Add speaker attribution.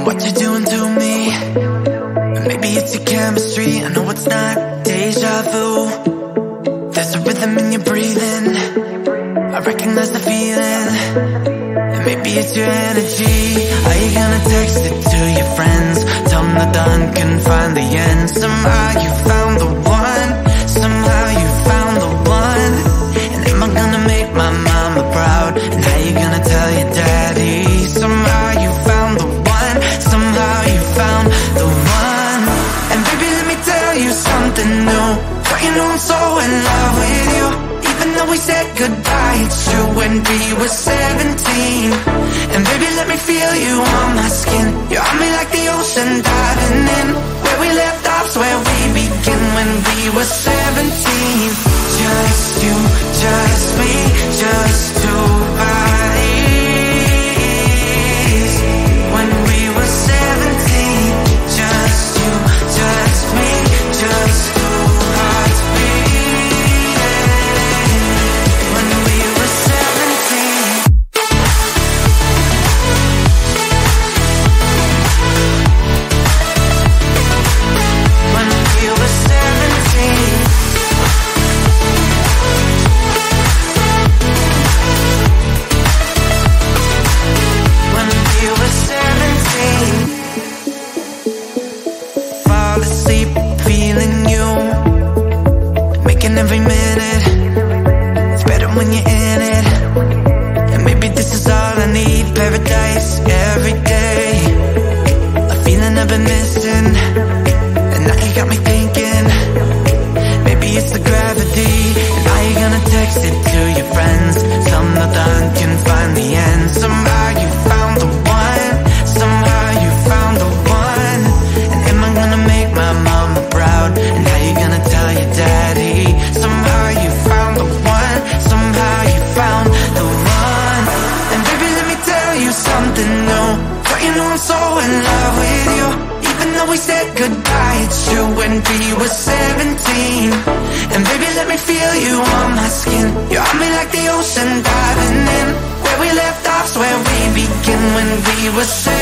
Speaker 1: what you're doing to me. Maybe it's your chemistry, I know it's not deja vu. There's a rhythm in your breathing, I recognize the feeling. And maybe it's your energy. Are you gonna text it to your friends? Tell them the dawn can find the end. Somehow you found the one. Somehow you found the one. And am I gonna make my mama proud? And how you gonna tell your daddy? Somehow you found the one. Somehow you found the one. And baby, let me tell you something new. But you know I'm so in love with you. Even though we said goodbye, it's true when we were 17. And baby, let me feel you on my skin. You're on me like the ocean diving in. Where we left off's where we begin when we were 17. Just you, just me, just two bodies. When we were 17. Just you, just me, just two hearts beating. When we were 17. When we were 17. When we were 17. Fall asleep feeling you, making every minute. It's better when you're in it. And maybe this is all I need. Paradise every day. A feeling I've been missing. And now you got me thinking. Maybe it's the gravity. And are you gonna text it to your friends? Some the dawn can find the end. Somehow you found the one. Somehow you found the one. And am I gonna make my mama proud? And how you gonna tell your daddy? Somehow you found the one. Somehow you found the one. And baby, let me tell you something new. But you know I'm so in love with you. Even though we said goodbye, it's true when we were 17. And baby, let me feel you on my skin. You're on me like the ocean diving in. Where we left off's where we begin when we were 17.